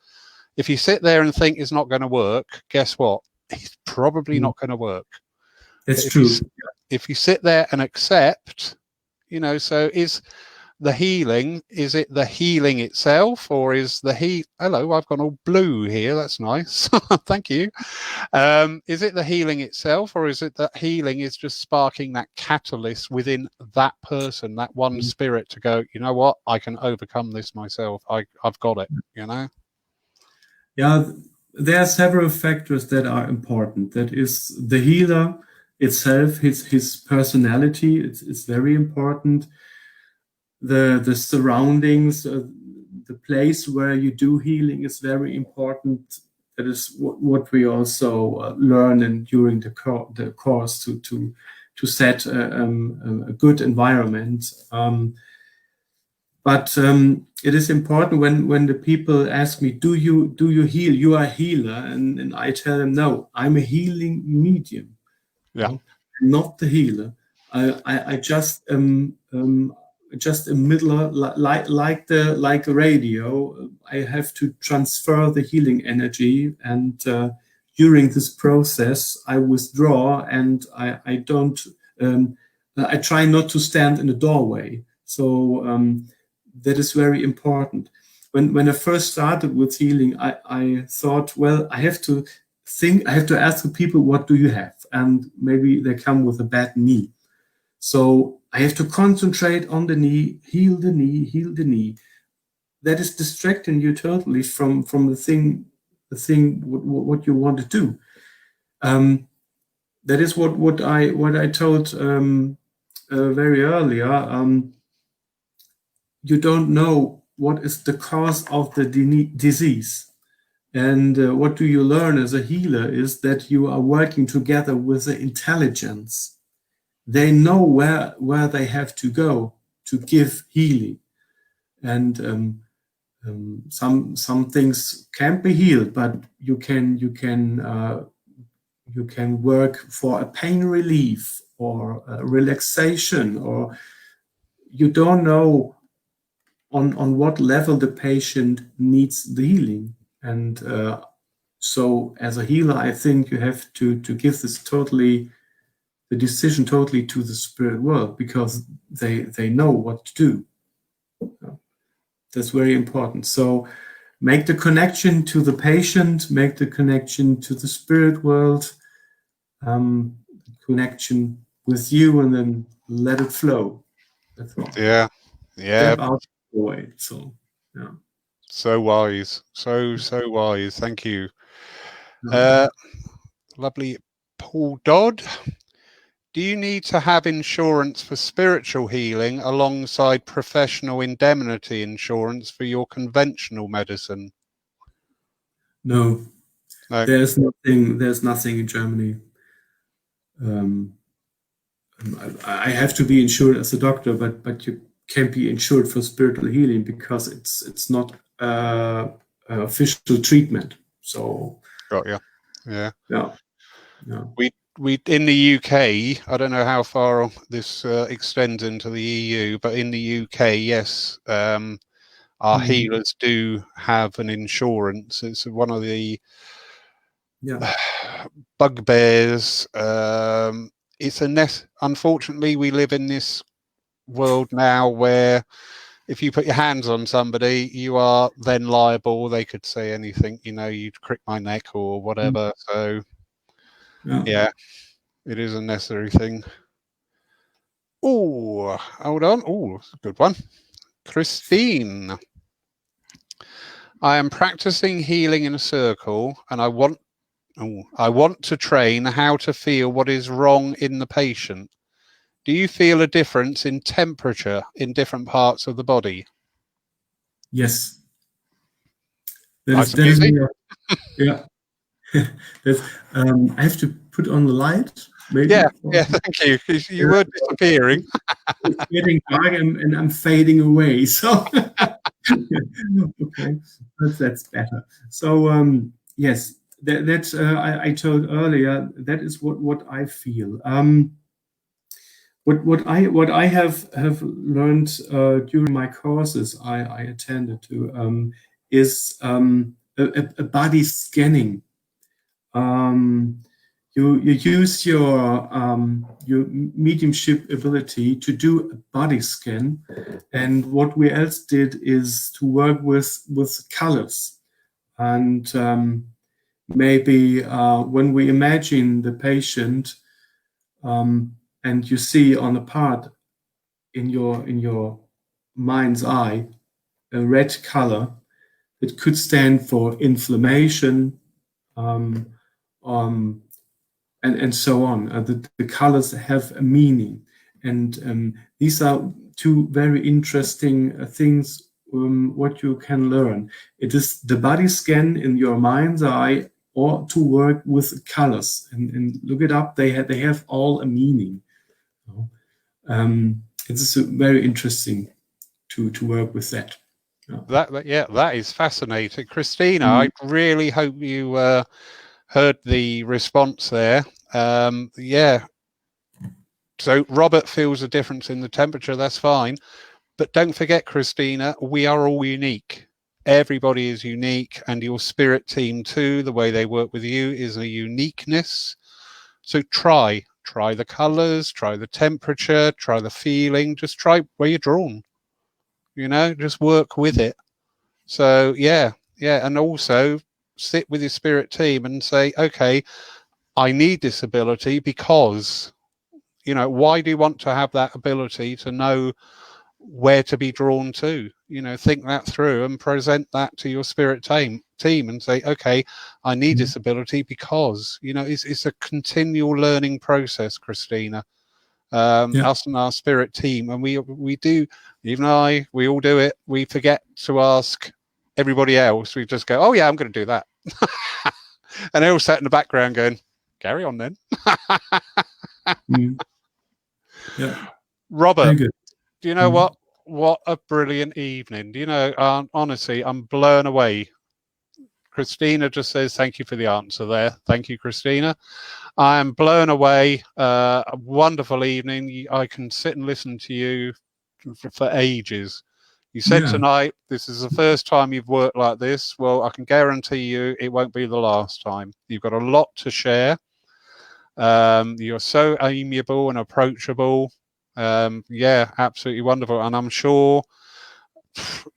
if you sit there and think it's not going to work, guess what? It's probably not going to work. It's true. If you sit there and accept, you know, so is the healing, is it the healing itself, or is the hello, I've gone all blue here, that's nice. Thank you. Is it the healing itself, or is it that healing is just sparking that catalyst within that person, that one spirit, to go, you know what, I can overcome this myself, I've got it, you know? Yeah, there are several factors that are important. That is the healer itself, his personality, it's very important. The surroundings, the place where you do healing is very important. That is what we also learn during the course to set a good environment. But it is important when the people ask me, do you heal? You are a healer, and I tell them, no, I'm a healing medium. Yeah, not the healer. I just just a middler, like a radio. I have to transfer the healing energy, and during this process, I withdraw, and I don't. I try not to stand in the doorway. So that is very important. When I first started with healing, I thought, well, I have to ask the people, what do you have? And maybe they come with a bad knee. So I have to concentrate on the knee, heal the knee, heal the knee. That is distracting you totally from the thing what you want to do. That is what I told very earlier. You don't know what is the cause of the disease. And what do you learn as a healer is that you are working together with the intelligence. They know where they have to go to give healing. And some things can't be healed, but you can work for a pain relief or a relaxation, or you don't know on what level the patient needs the healing. And so as a healer, I think you have to give the decision totally to the spirit world, because they know what to do. That's very important. So make the connection to the patient, make the connection to the spirit world, connection with you, and then let it flow. That's all. Yeah. Yeah. Step out of the way. So, yeah. So wise. So wise. Thank you. No. Lovely. Paul Dodd. Do you need to have insurance for spiritual healing alongside professional indemnity insurance for your conventional medicine? No. No. There's nothing in Germany. I have to be insured as a doctor, but you can't be insured for spiritual healing because it's not official treatment. So Got you. Yeah. Yeah. We in the UK, I don't know how far this extends into the EU, but in the UK, yes, our healers do have an insurance. It's one of the bugbears. It's unfortunately, we live in this world now where if you put your hands on somebody, you are then liable. They could say anything, you'd crick my neck or whatever. So yeah, it is a necessary thing. Oh, hold on. Oh, that's a good one. Christine. I am practicing healing in a circle and I want to train how to feel what is wrong in the patient. Do you feel a difference in temperature in different parts of the body? Yes. Nice and easy. Yeah. I have to put on the light. Maybe. Yeah, thank you. You were disappearing. It's getting dark and I'm fading away. So okay, that's better. So yes, that's I told earlier. That is what I feel. What I have learned during my courses I attended to is a body scanning. You use your mediumship ability to do a body scan, and what we else did is to work with colors, and maybe when we imagine the patient, and you see on a part in your mind's eye a red color, it could stand for inflammation. And so on. The colors have a meaning, and these are two very interesting things. What you can learn, it is the body scan in your mind's eye, or to work with colors and look it up. They have all a meaning. It is very interesting to work with that. That is fascinating, Christina. I really hope you heard the response there. Yeah. So Robert feels a difference in the temperature. That's fine. But don't forget, Christina, we are all unique. Everybody is unique, and your spirit team too, the way they work with you is a uniqueness. So try the colors, try the temperature, try the feeling, just try where you're drawn, just work with it. So yeah. And also sit with your spirit team and say, okay, I need this ability because, why do you want to have that ability to know where to be drawn to? Think that through and present that to your spirit team and say, okay, I need this ability because, it's a continual learning process, Christina. Us and our spirit team, and we do, even we all do it. We forget to ask everybody else. We just go, oh yeah, I'm going to do that. And they all sat in the background going, carry on then. Yeah. Robert, do you know what a brilliant evening. Do you know, honestly, I'm blown away. Christina just says thank you for the answer there. Thank you, Christina. I am blown away. A wonderful evening. I can sit and listen to you for ages. You said tonight this is the first time you've worked like this. Well, I can guarantee you it won't be the last time. You've got a lot to share. You're so amiable and approachable. Yeah, absolutely wonderful. And I'm sure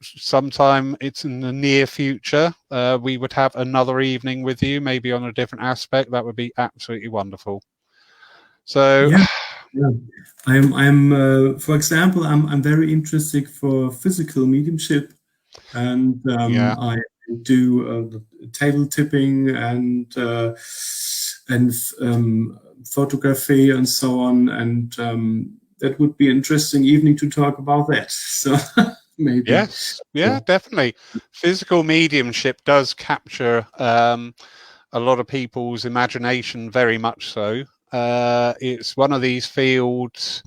sometime it's in the near future, we would have another evening with you, maybe on a different aspect. That would be absolutely wonderful. So Yeah. For example, I'm very interested for physical mediumship, and Yeah. I do table tipping and photography and so on, and that would be interesting evening to talk about that. So maybe. Yes, yeah, definitely. Physical mediumship does capture a lot of people's imagination, very much so. It's one of these fields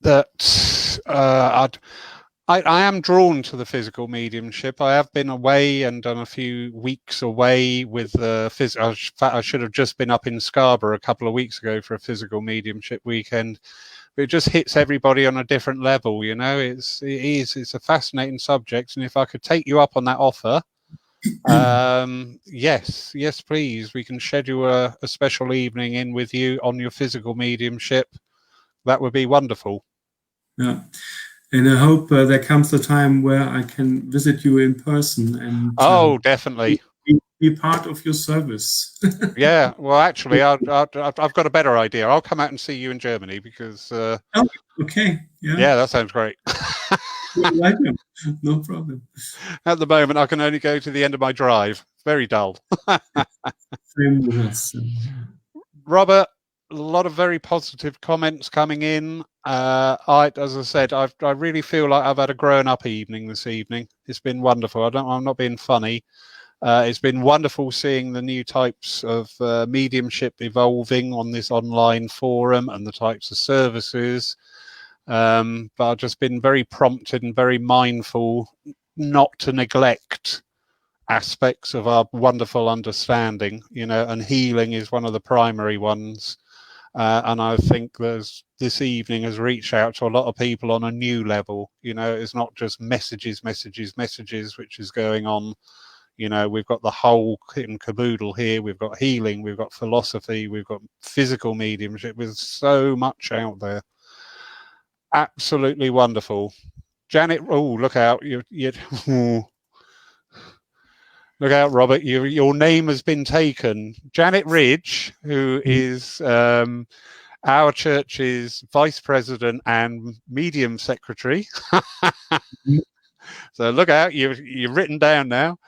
that I am drawn to the physical mediumship. I have been away and done a few weeks away with the physical. In fact, I should have just been up in Scarborough a couple of weeks ago for a physical mediumship weekend. But it just hits everybody on a different level, you know. It's a fascinating subject, and if I could take you up on that offer, yes, please. We can schedule a special evening in with you on your physical mediumship. That would be wonderful. Yeah. And I hope there comes a time where I can visit you in person and Definitely be part of your service. Yeah, well, actually, I've got a better idea. I'll come out and see you in Germany because okay, yeah, that sounds great. Welcome. No problem. At the moment, I can only go to the end of my drive. Very dull. Same with us. Robert, a lot of very positive comments coming in. As I said, I really feel like I've had a grown-up evening this evening. It's been wonderful. I'm not being funny. It's been wonderful seeing the new types of mediumship evolving on this online forum and the types of services. But I've just been very prompted and very mindful not to neglect aspects of our wonderful understanding, you know, and healing is one of the primary ones. And I think this evening has reached out to a lot of people on a new level. You know, it's not just messages, which is going on. You know, we've got the whole kit and caboodle here. We've got healing, we've got philosophy, we've got physical mediumship. There's so much out there. Absolutely wonderful. Janet, oh, look out. Look out, Robert. Your name has been taken. Janet Ridge, who is our church's vice president and medium secretary. So look out. You're written down now.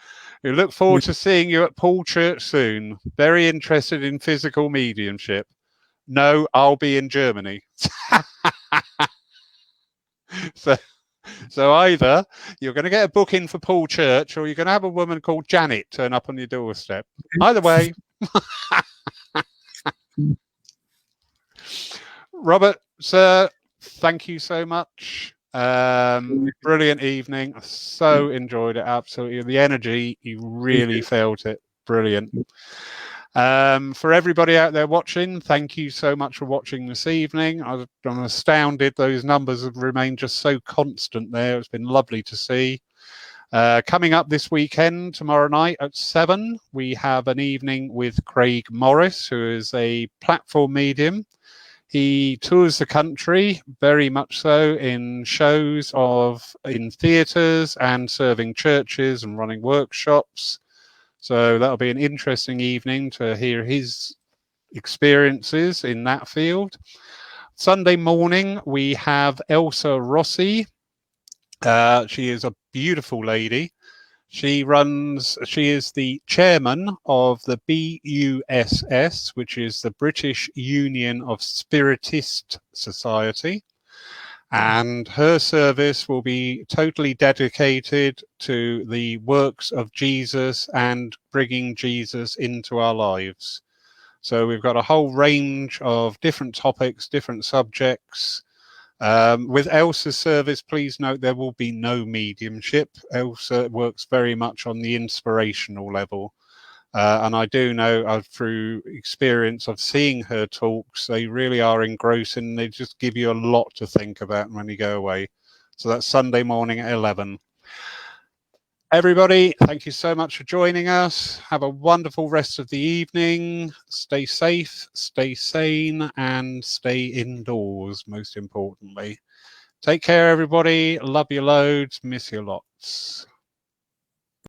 We look forward to seeing you at Paul Church soon. Very interested in physical mediumship. No, I'll be in Germany. So either you're going to get a booking for Paul Church or you're going to have a woman called Janet turn up on your doorstep. Either way. Robert, sir, thank you so much. Brilliant evening. So enjoyed it. Absolutely. The energy, you really felt it. Brilliant. For everybody out there watching, thank you so much for watching this evening. I'm astounded those numbers have remained just so constant there. It's been lovely to see. Coming up this weekend, tomorrow night at 7, we have an evening with Craig Morris, who is a platform medium. He tours the country, very much so, in shows in theatres and serving churches and running workshops. So that'll be an interesting evening to hear his experiences in that field. Sunday morning, we have Elsa Rossi. She is a beautiful lady. She is the chairman of the BUSS, which is the British Union of Spiritist Society. And her service will be totally dedicated to the works of Jesus and bringing Jesus into our lives. So we've got a whole range of different topics, different subjects. With Elsa's service, please note there will be no mediumship. Elsa works very much on the inspirational level. And I do know through experience of seeing her talks, they really are engrossing. They just give you a lot to think about when you go away. So that's Sunday morning at 11. Everybody, thank you so much for joining us. Have a wonderful rest of the evening. Stay safe, stay sane, and stay indoors, most importantly. Take care, everybody. Love you loads. Miss you lots.